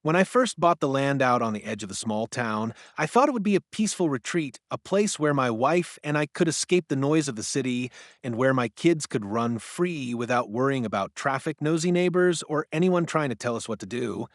When I first bought the land out on the edge of the small town, I thought it would be a peaceful retreat, a place where my wife and I could escape the noise of the city and where my kids could run free without worrying about traffic, nosy neighbors, or anyone trying to tell us what to do.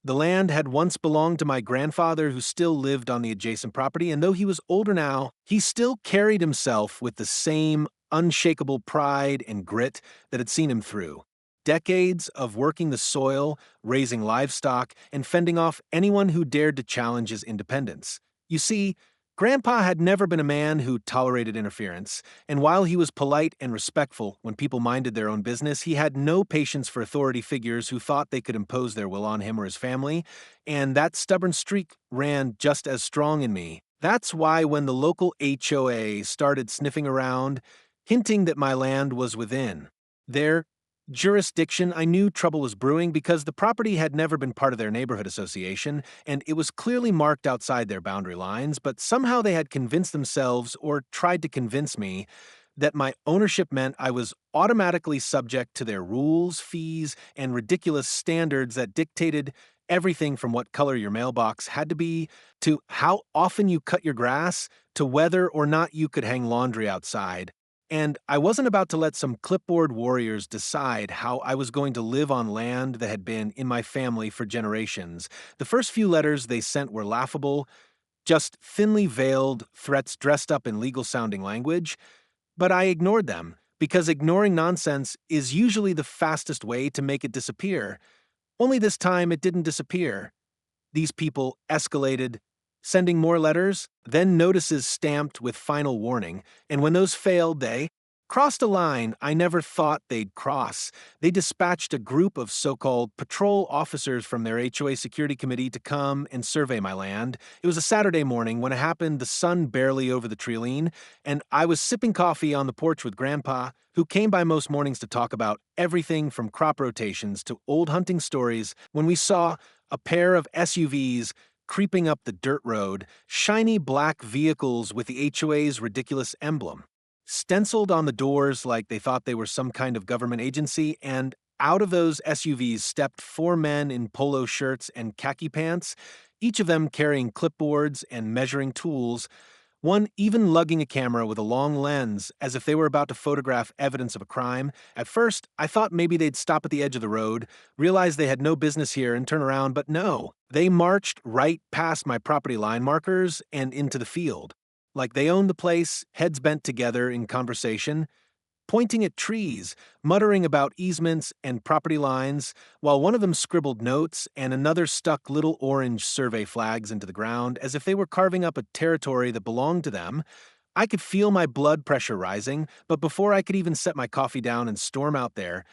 The land had once belonged to my grandfather, who still lived on the adjacent property, and though he was older now, he still carried himself with the same unshakable pride and grit that had seen him through. Decades of working the soil, raising livestock, and fending off anyone who dared to challenge his independence. You see, Grandpa had never been a man who tolerated interference, and while he was polite and respectful when people minded their own business, he had no patience for authority figures who thought they could impose their will on him or his family, and that stubborn streak ran just as strong in me. That's why when the local HOA started sniffing around, hinting that my land was within their jurisdiction, I knew trouble was brewing because the property had never been part of their neighborhood association, and it was clearly marked outside their boundary lines, but somehow they had convinced themselves, or tried to convince me, that my ownership meant I was automatically subject to their rules, fees, and ridiculous standards that dictated everything from what color your mailbox had to be, to how often you cut your grass, to whether or not you could hang laundry outside. And I wasn't about to let some clipboard warriors decide how I was going to live on land that had been in my family for generations. The first few letters they sent were laughable, just thinly veiled threats dressed up in legal sounding language, but I ignored them because ignoring nonsense is usually the fastest way to make it disappear. Only this time it didn't disappear. These people escalated, sending more letters, then notices stamped with final warning, and when those failed, they crossed a line I never thought they'd cross. They dispatched a group of so-called patrol officers from their HOA security committee to come and survey my land. It was a Saturday morning. When it happened, the sun barely over the treeline, and I was sipping coffee on the porch with Grandpa, who came by most mornings to talk about everything from crop rotations to old hunting stories, when we saw a pair of SUVs creeping up the dirt road, shiny black vehicles with the HOA's ridiculous emblem, stenciled on the doors like they thought they were some kind of government agency, and out of those SUVs stepped four men in polo shirts and khaki pants, each of them carrying clipboards and measuring tools, one even lugging a camera with a long lens as if they were about to photograph evidence of a crime. At first, I thought maybe they'd stop at the edge of the road, realize they had no business here, and turn around, but no. They marched right past my property line markers and into the field. Like they owned the place, heads bent together in conversation, pointing at trees, muttering about easements and property lines, while one of them scribbled notes and another stuck little orange survey flags into the ground as if they were carving up a territory that belonged to them. I could feel my blood pressure rising, but before I could even set my coffee down and storm out there,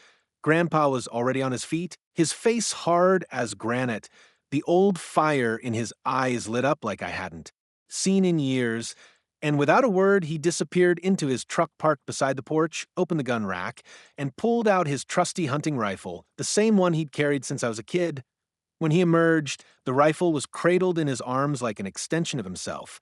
Grandpa was already on his feet, his face hard as granite, the old fire in his eyes lit up like I hadn't seen in years, and without a word, he disappeared into his truck parked beside the porch, opened the gun rack, and pulled out his trusty hunting rifle, the same one he'd carried since I was a kid. When he emerged, the rifle was cradled in his arms like an extension of himself.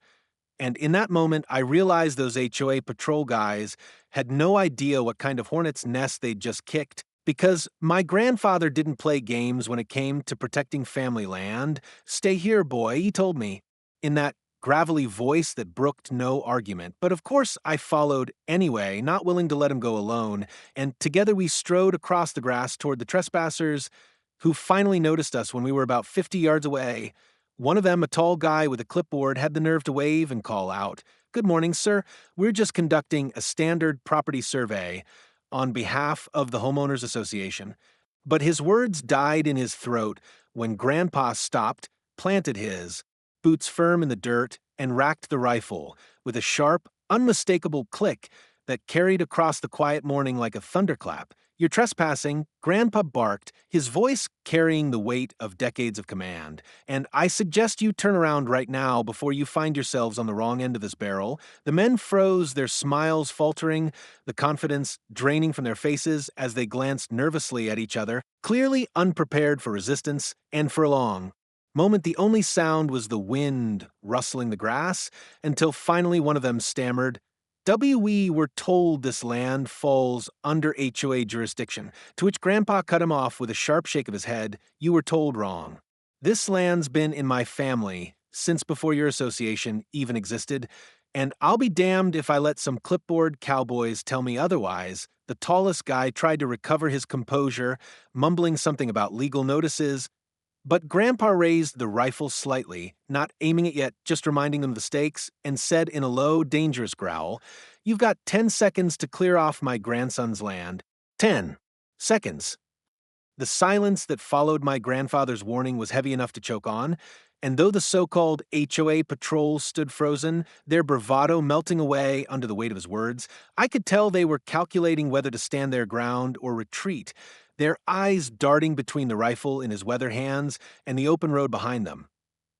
And in that moment, I realized those HOA patrol guys had no idea what kind of hornet's nest they'd just kicked, because my grandfather didn't play games when it came to protecting family land. "Stay here, boy," he told me, in that gravelly voice that brooked no argument. But of course I followed anyway, not willing to let him go alone, and together we strode across the grass toward the trespassers, who finally noticed us when we were about 50 yards away. One of them, a tall guy with a clipboard, had the nerve to wave and call out, "Good morning, sir. We're just conducting a standard property survey on behalf of the Homeowners Association." But his words died in his throat when Grandpa stopped, planted his boots firm in the dirt, and racked the rifle with a sharp, unmistakable click that carried across the quiet morning like a thunderclap. "You're trespassing," Grandpa barked, his voice carrying the weight of decades of command. "And I suggest you turn around right now before you find yourselves on the wrong end of this barrel." The men froze, their smiles faltering, the confidence draining from their faces as they glanced nervously at each other, clearly unprepared for resistance, and for a long moment the only sound was the wind rustling the grass, until finally one of them stammered, "We were told this land falls under HOA jurisdiction," to which Grandpa cut him off with a sharp shake of his head. "You were told wrong." This land's been in my family since before your association even existed, and I'll be damned if I let some clipboard cowboys tell me otherwise. The tallest guy tried to recover his composure, mumbling something about legal notices, but Grandpa raised the rifle slightly, not aiming it yet, just reminding them of the stakes, and said in a low, dangerous growl, "You've got 10 seconds to clear off my grandson's land." 10 seconds. The silence that followed my grandfather's warning was heavy enough to choke on, and though the so-called HOA patrols stood frozen, their bravado melting away under the weight of his words, I could tell they were calculating whether to stand their ground or retreat, their eyes darting between the rifle in his weather hands and the open road behind them.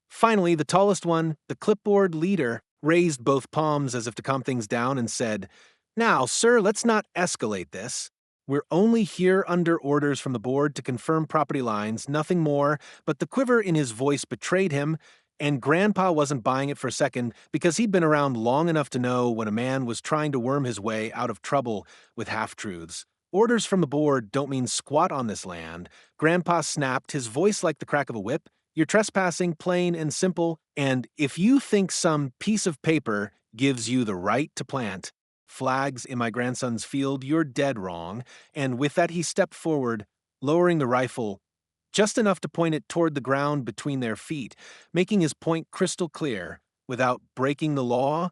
Finally, the tallest one, the clipboard leader, raised both palms as if to calm things down and said, "Now, sir, let's not escalate this. We're only here under orders from the board to confirm property lines, nothing more," but the quiver in his voice betrayed him, and Grandpa wasn't buying it for a second because he'd been around long enough to know when a man was trying to worm his way out of trouble with half-truths. "Orders from the board don't mean squat on this land," Grandpa snapped, his voice like the crack of a whip. "You're trespassing, plain and simple, and if you think some piece of paper gives you the right to plant flags in my grandson's field, you're dead wrong." And with that, he stepped forward, lowering the rifle just enough to point it toward the ground between their feet, making his point crystal clear, without breaking the law.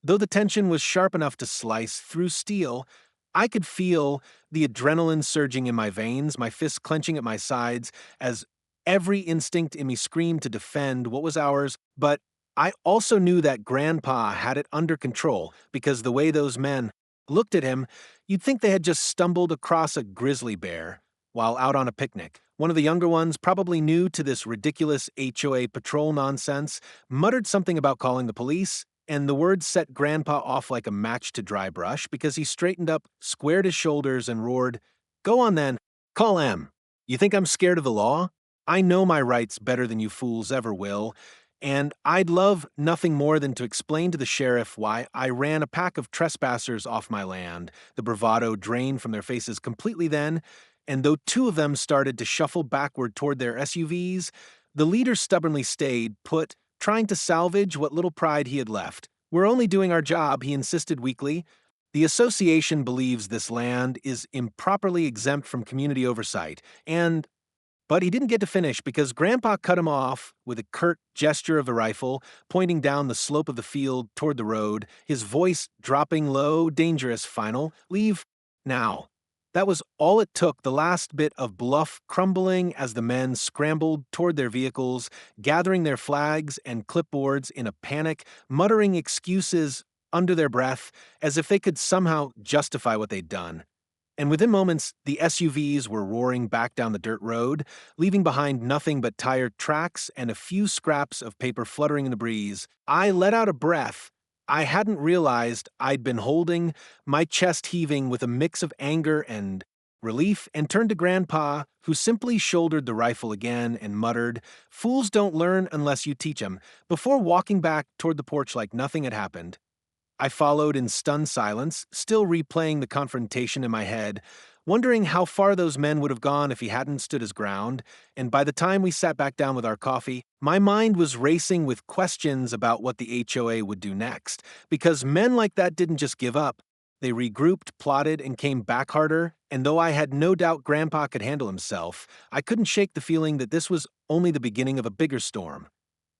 Though the tension was sharp enough to slice through steel, I could feel the adrenaline surging in my veins, my fists clenching at my sides, as every instinct in me screamed to defend what was ours, but I also knew that Grandpa had it under control because the way those men looked at him, you'd think they had just stumbled across a grizzly bear while out on a picnic. One of the younger ones, probably new to this ridiculous HOA patrol nonsense, muttered something about calling the police, and the words set Grandpa off like a match to dry brush because he straightened up, squared his shoulders, and roared, "Go on then, call M. You think I'm scared of the law? I know my rights better than you fools ever will, and I'd love nothing more than to explain to the sheriff why I ran a pack of trespassers off my land." The bravado drained from their faces completely then, and though two of them started to shuffle backward toward their SUVs, the leader stubbornly stayed put, trying to salvage what little pride he had left. "We're only doing our job," he insisted weakly. "The association believes this land is improperly exempt from community oversight, and—" But he didn't get to finish because Grandpa cut him off with a curt gesture of the rifle, pointing down the slope of the field toward the road, his voice dropping low, dangerous, final, "Leave now." That was all it took, the last bit of bluff crumbling as the men scrambled toward their vehicles, gathering their flags and clipboards in a panic, muttering excuses under their breath as if they could somehow justify what they'd done. And within moments, the SUVs were roaring back down the dirt road, leaving behind nothing but tired tracks and a few scraps of paper fluttering in the breeze. I let out a breath I hadn't realized I'd been holding, my chest heaving with a mix of anger and relief, and turned to Grandpa, who simply shouldered the rifle again and muttered, "Fools don't learn unless you teach 'em," before walking back toward the porch like nothing had happened. I followed in stunned silence, still replaying the confrontation in my head, wondering how far those men would have gone if he hadn't stood his ground, and by the time we sat back down with our coffee, my mind was racing with questions about what the HOA would do next, because men like that didn't just give up. They regrouped, plotted, and came back harder, and though I had no doubt Grandpa could handle himself, I couldn't shake the feeling that this was only the beginning of a bigger storm.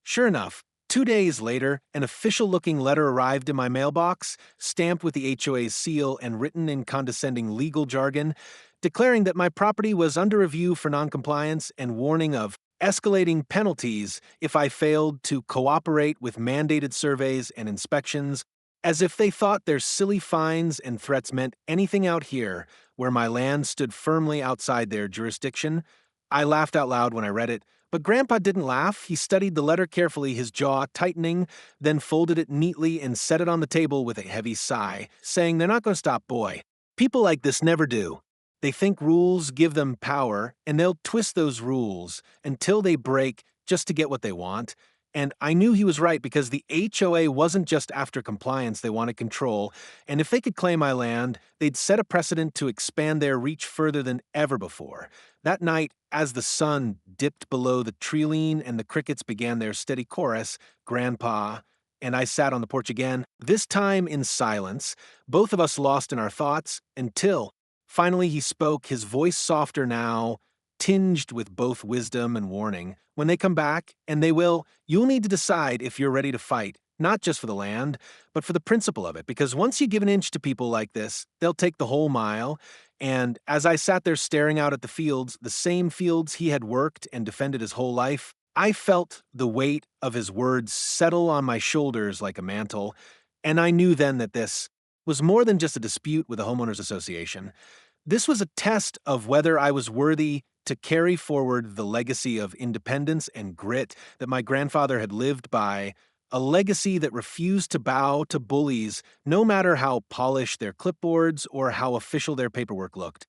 Sure enough, 2 days later, an official-looking letter arrived in my mailbox, stamped with the HOA's seal and written in condescending legal jargon, declaring that my property was under review for noncompliance and warning of escalating penalties if I failed to cooperate with mandated surveys and inspections, as if they thought their silly fines and threats meant anything out here, where my land stood firmly outside their jurisdiction. I laughed out loud when I read it, but Grandpa didn't laugh. He studied the letter carefully, his jaw tightening, then folded it neatly and set it on the table with a heavy sigh, saying, "They're not going to stop, boy. People like this never do. They think rules give them power, and they'll twist those rules until they break just to get what they want. And I knew he was right because the HOA wasn't just after compliance, they wanted control. And if they could claim my land, they'd set a precedent to expand their reach further than ever before. That night, as the sun dipped below the tree and the crickets began their steady chorus, Grandpa and I sat on the porch again, this time in silence, both of us lost in our thoughts, until finally he spoke, his voice softer now, tinged with both wisdom and warning. When they come back, and they will, you'll need to decide if you're ready to fight, not just for the land, but for the principle of it, because once you give an inch to people like this, they'll take the whole mile. And as I sat there staring out at the fields, the same fields he had worked and defended his whole life, I felt the weight of his words settle on my shoulders like a mantle, and I knew then that this was more than just a dispute with the homeowners association. This was a test of whether I was worthy to carry forward the legacy of independence and grit that my grandfather had lived by, a legacy that refused to bow to bullies, no matter how polished their clipboards or how official their paperwork looked.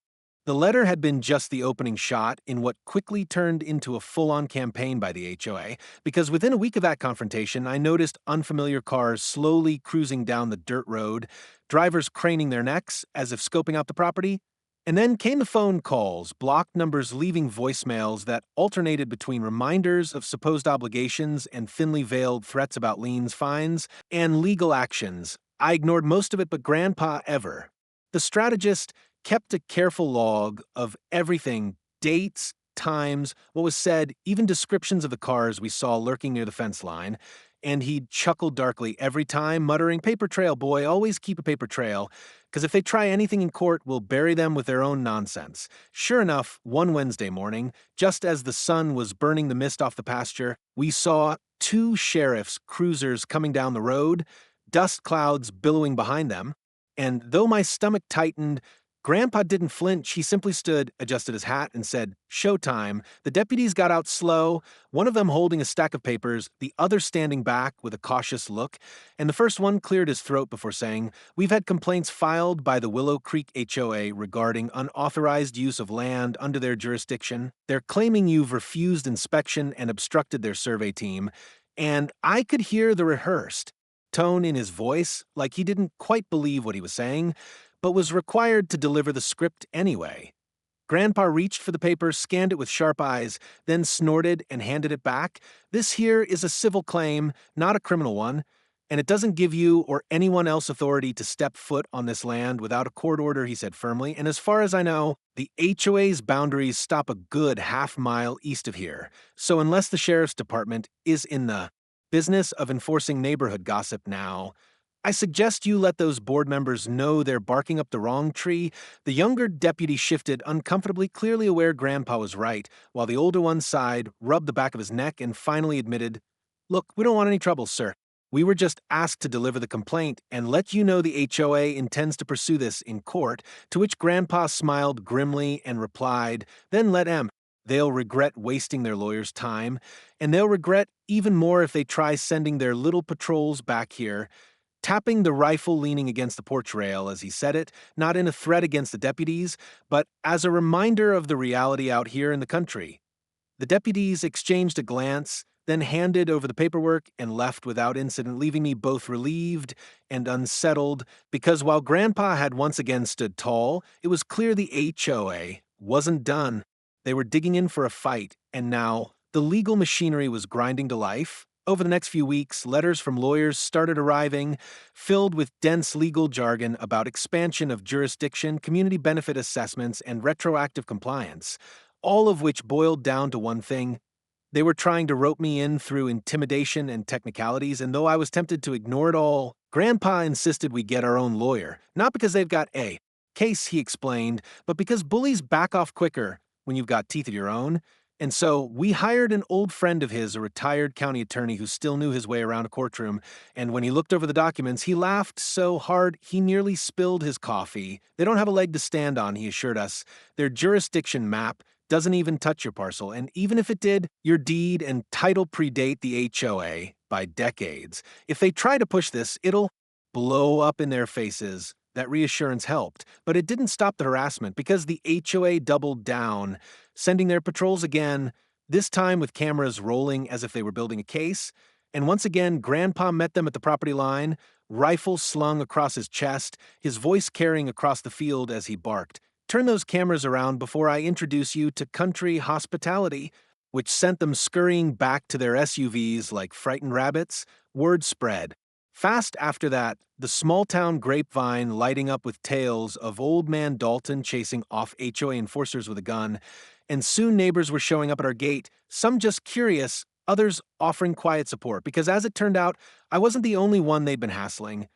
The letter had been just the opening shot in what quickly turned into a full-on campaign by the HOA, because within a week of that confrontation, I noticed unfamiliar cars slowly cruising down the dirt road, drivers craning their necks as if scoping out the property. And then came the phone calls, blocked numbers leaving voicemails that alternated between reminders of supposed obligations and thinly veiled threats about liens, fines, and legal actions. I ignored most of it but Grandpa ever. The strategist kept a careful log of everything, dates, times, what was said, even descriptions of the cars we saw lurking near the fence line, and he'd chuckle darkly every time, muttering, "Paper trail, boy, always keep a paper trail, because if they try anything in court, we'll bury them with their own nonsense." Sure enough, one Wednesday morning, just as the sun was burning the mist off the pasture, we saw two sheriff's cruisers coming down the road, dust clouds billowing behind them, and though my stomach tightened, Grandpa didn't flinch. He simply stood, adjusted his hat, and said, "Showtime." The deputies got out slow, one of them holding a stack of papers, the other standing back with a cautious look, and the first one cleared his throat before saying, "We've had complaints filed by the Willow Creek HOA regarding unauthorized use of land under their jurisdiction. They're claiming you've refused inspection and obstructed their survey team." And I could hear the rehearsed tone in his voice, like he didn't quite believe what he was saying, but was required to deliver the script anyway. Grandpa reached for the paper, scanned it with sharp eyes, then snorted and handed it back. "This here is a civil claim, not a criminal one, and it doesn't give you or anyone else authority to step foot on this land without a court order," he said firmly, "and as far as I know, the HOA's boundaries stop a good half-mile east of here. So unless the sheriff's department is in the business of enforcing neighborhood gossip now, I suggest you let those board members know they're barking up the wrong tree." The younger deputy shifted uncomfortably, clearly aware Grandpa was right, while the older one sighed, rubbed the back of his neck, and finally admitted, "Look, we don't want any trouble, sir. We were just asked to deliver the complaint and let you know the HOA intends to pursue this in court," to which Grandpa smiled grimly and replied, "Then let 'em. They'll regret wasting their lawyer's time, and they'll regret even more if they try sending their little patrols back here," tapping the rifle leaning against the porch rail as he said it, not in a threat against the deputies, but as a reminder of the reality out here in the country. The deputies exchanged a glance, then handed over the paperwork and left without incident, leaving me both relieved and unsettled, because while Grandpa had once again stood tall, it was clear the HOA wasn't done. They were digging in for a fight, and now the legal machinery was grinding to life. Over the next few weeks, letters from lawyers started arriving, filled with dense legal jargon about expansion of jurisdiction, community benefit assessments, and retroactive compliance, all of which boiled down to one thing: they were trying to rope me in through intimidation and technicalities, and though I was tempted to ignore it all, Grandpa insisted we get our own lawyer, not because they've got a case, he explained, but because bullies back off quicker when you've got teeth of your own. And so we hired an old friend of his, a retired county attorney who still knew his way around a courtroom, and when he looked over the documents, he laughed so hard he nearly spilled his coffee. "They don't have a leg to stand on," he assured us. "Their jurisdiction map doesn't even touch your parcel, and even if it did, your deed and title predate the HOA by decades. If they try to push this, it'll blow up in their faces." That reassurance helped, but it didn't stop the harassment because the HOA doubled down, sending their patrols again, this time with cameras rolling as if they were building a case. And once again, Grandpa met them at the property line, rifle slung across his chest, his voice carrying across the field as he barked. Turn those cameras around before I introduce you to country hospitality, which sent them scurrying back to their SUVs like frightened rabbits. Word spread. Fast after that, the small town grapevine lighting up with tales of Old Man Dalton chasing off HOA enforcers with a gun, and soon neighbors were showing up at our gate, some just curious, others offering quiet support, because as it turned out, I wasn't the only one they'd been hassling.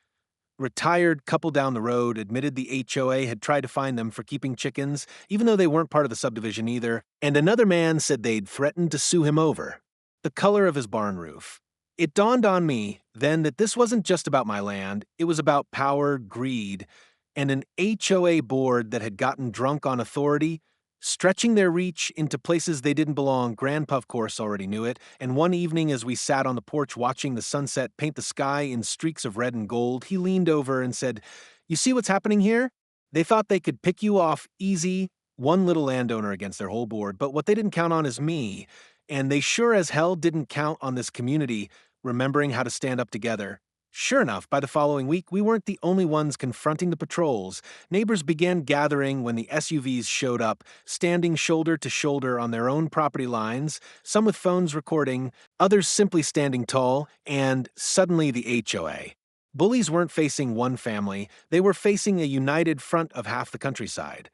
Retired couple down the road admitted the HOA had tried to fine them for keeping chickens, even though they weren't part of the subdivision either, and another man said they'd threatened to sue him over the color of his barn roof. It dawned on me then that this wasn't just about my land, it was about power, greed, and an HOA board that had gotten drunk on authority, stretching their reach into places they didn't belong. Grandpa, of course, already knew it, and one evening as we sat on the porch watching the sunset paint the sky in streaks of red and gold, he leaned over and said, "You see what's happening here? They thought they could pick you off easy, one little landowner against their whole board, but what they didn't count on is me, and they sure as hell didn't count on this community remembering how to stand up together." Sure enough, by the following week, we weren't the only ones confronting the patrols. Neighbors began gathering when the SUVs showed up, standing shoulder to shoulder on their own property lines, some with phones recording, others simply standing tall, and suddenly the HOA. Bullies weren't facing one family, they were facing a united front of half the countryside.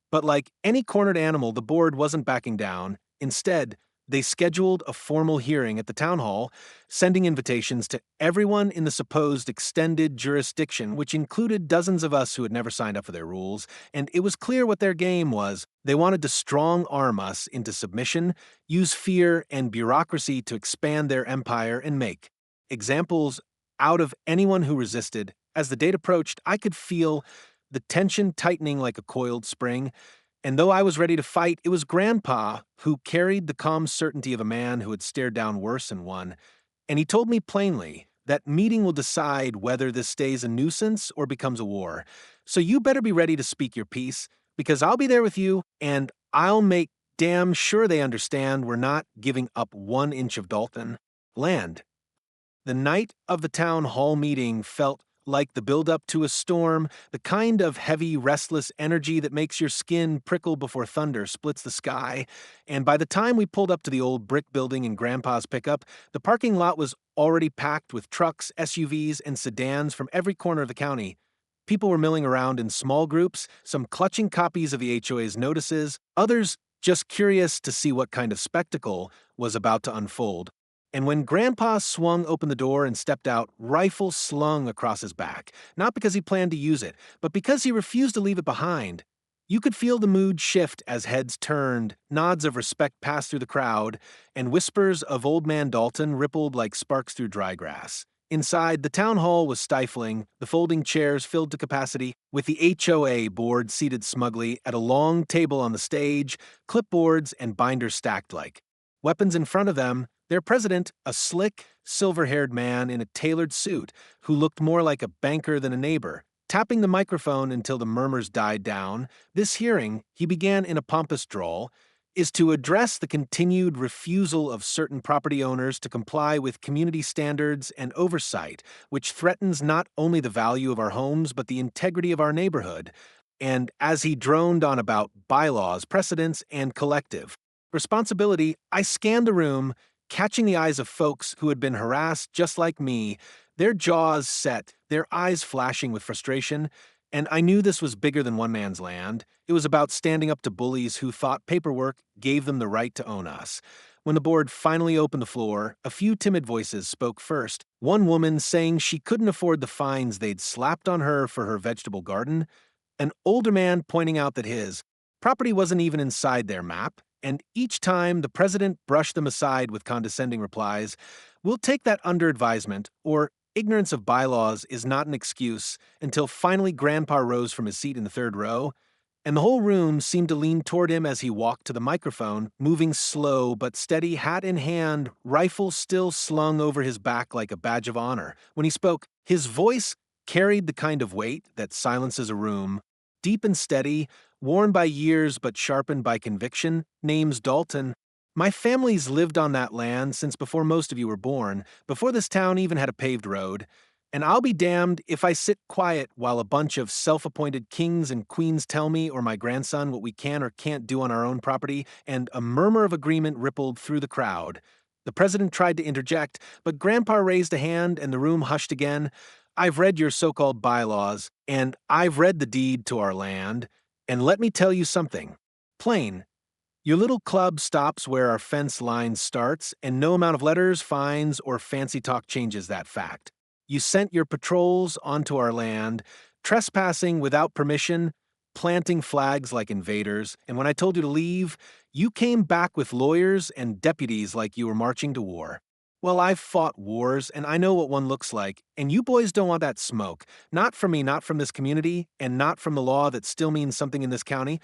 But like any cornered animal, the board wasn't backing down. Instead, they scheduled a formal hearing at the town hall, sending invitations to everyone in the supposed extended jurisdiction, which included dozens of us who had never signed up for their rules, and it was clear what their game was. They wanted to strong-arm us into submission, use fear and bureaucracy to expand their empire, and make examples out of anyone who resisted. As the date approached, I could feel the tension tightening like a coiled spring, and though I was ready to fight, it was Grandpa who carried the calm certainty of a man who had stared down worse and won. And he told me plainly that meeting will decide whether this stays a nuisance or becomes a war. So you better be ready to speak your piece, because I'll be there with you, and I'll make damn sure they understand we're not giving up 1 inch of Dalton land. The night of the town hall meeting felt like the build-up to a storm, the kind of heavy, restless energy that makes your skin prickle before thunder splits the sky. And by the time we pulled up to the old brick building in Grandpa's pickup, the parking lot was already packed with trucks, SUVs, and sedans from every corner of the county. People were milling around in small groups, some clutching copies of the HOA's notices, others just curious to see what kind of spectacle was about to unfold. And when Grandpa swung open the door and stepped out, rifle slung across his back, not because he planned to use it, but because he refused to leave it behind, you could feel the mood shift as heads turned, nods of respect passed through the crowd, and whispers of Old Man Dalton rippled like sparks through dry grass. Inside, the town hall was stifling, the folding chairs filled to capacity, with the HOA board seated smugly at a long table on the stage, clipboards and binders stacked like weapons in front of them. Their president, a slick, silver-haired man in a tailored suit who looked more like a banker than a neighbor, tapping the microphone until the murmurs died down. This hearing, he began in a pompous drawl, is to address the continued refusal of certain property owners to comply with community standards and oversight, which threatens not only the value of our homes but the integrity of our neighborhood. And as he droned on about bylaws, precedents, and collective responsibility, I scanned the room, catching the eyes of folks who had been harassed just like me, their jaws set, their eyes flashing with frustration, and I knew this was bigger than one man's land. It was about standing up to bullies who thought paperwork gave them the right to own us. When the board finally opened the floor, a few timid voices spoke first, one woman saying she couldn't afford the fines they'd slapped on her for her vegetable garden, an older man pointing out that his property wasn't even inside their map, and each time the president brushed them aside with condescending replies, "We'll take that under advisement," or "Ignorance of bylaws is not an excuse," until finally Grandpa rose from his seat in the third row, and the whole room seemed to lean toward him as he walked to the microphone, moving slow but steady, hat in hand, rifle still slung over his back like a badge of honor. When he spoke, his voice carried the kind of weight that silences a room, deep and steady, worn by years but sharpened by conviction. "Name's Dalton. My family's lived on that land since before most of you were born, before this town even had a paved road. And I'll be damned if I sit quiet while a bunch of self appointed kings and queens tell me or my grandson what we can or can't do on our own property, and a murmur of agreement rippled through the crowd. The president tried to interject, but Grandpa raised a hand and the room hushed again. I've read your so called bylaws, and I've read the deed to our land, and let me tell you something. Plain, your little club stops where our fence line starts, and no amount of letters, fines, or fancy talk changes that fact. You sent your patrols onto our land, trespassing without permission, planting flags like invaders, and when I told you to leave, you came back with lawyers and deputies like you were marching to war. Well, I've fought wars, and I know what one looks like, and you boys don't want that smoke. Not from me, not from this community, and not from the law that still means something in this county.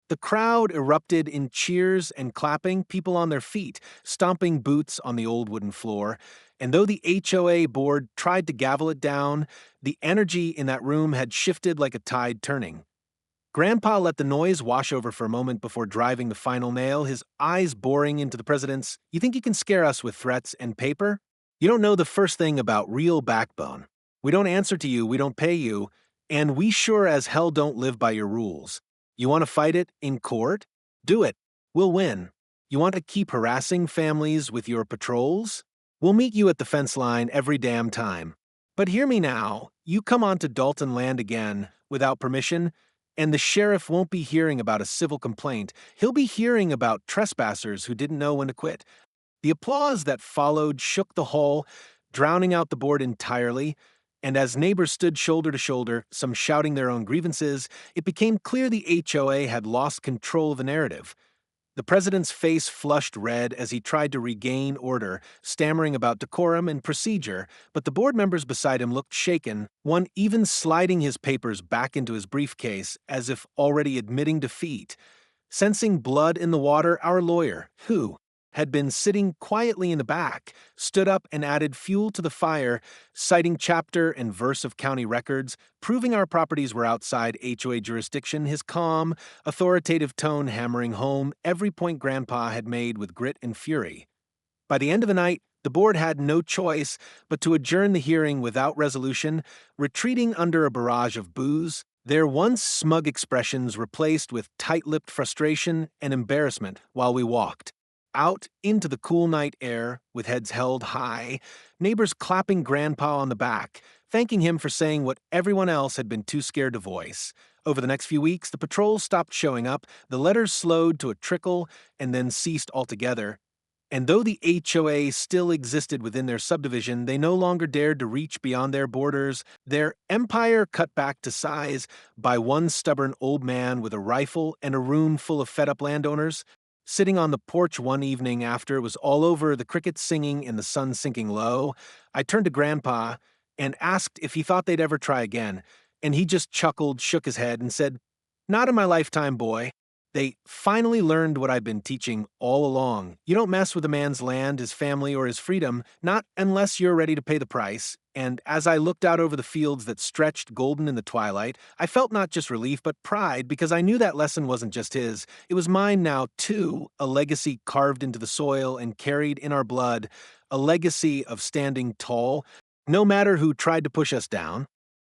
The crowd erupted in cheers and clapping, people on their feet, stomping boots on the old wooden floor. And though the HOA board tried to gavel it down, the energy in that room had shifted like a tide turning. Grandpa let the noise wash over for a moment before driving the final nail, his eyes boring into the president's. You think you can scare us with threats and paper? You don't know the first thing about real backbone. We don't answer to you, we don't pay you, and we sure as hell don't live by your rules. You want to fight it in court? Do it. We'll win. You want to keep harassing families with your patrols? We'll meet you at the fence line every damn time. But hear me now, you come onto Dalton land again without permission, and the sheriff won't be hearing about a civil complaint. He'll be hearing about trespassers who didn't know when to quit. The applause that followed shook the hall, drowning out the board entirely, and as neighbors stood shoulder to shoulder, some shouting their own grievances, it became clear the HOA had lost control of the narrative. The president's face flushed red as he tried to regain order, stammering about decorum and procedure, but the board members beside him looked shaken, one even sliding his papers back into his briefcase as if already admitting defeat. Sensing blood in the water, our lawyer, who had been sitting quietly in the back, stood up and added fuel to the fire, citing chapter and verse of county records, proving our properties were outside HOA jurisdiction, his calm, authoritative tone hammering home every point Grandpa had made with grit and fury. By the end of the night, the board had no choice but to adjourn the hearing without resolution, retreating under a barrage of boos, their once smug expressions replaced with tight-lipped frustration and embarrassment while we walked. Out into the cool night air, with heads held high, neighbors clapping Grandpa on the back, thanking him for saying what everyone else had been too scared to voice. Over the next few weeks, the patrols stopped showing up, the letters slowed to a trickle, and then ceased altogether. And though the HOA still existed within their subdivision, they no longer dared to reach beyond their borders, their empire cut back to size by one stubborn old man with a rifle and a room full of fed-up landowners. Sitting on the porch one evening after it was all over, the crickets singing and the sun sinking low, I turned to Grandpa and asked if he thought they'd ever try again, and he just chuckled, shook his head, and said, "Not in my lifetime, boy. They finally learned what I've been teaching all along. You don't mess with a man's land, his family, or his freedom, not unless you're ready to pay the price." And as I looked out over the fields that stretched golden in the twilight, I felt not just relief but pride, because I knew that lesson wasn't just his. It was mine now, too, a legacy carved into the soil and carried in our blood, a legacy of standing tall, no matter who tried to push us down.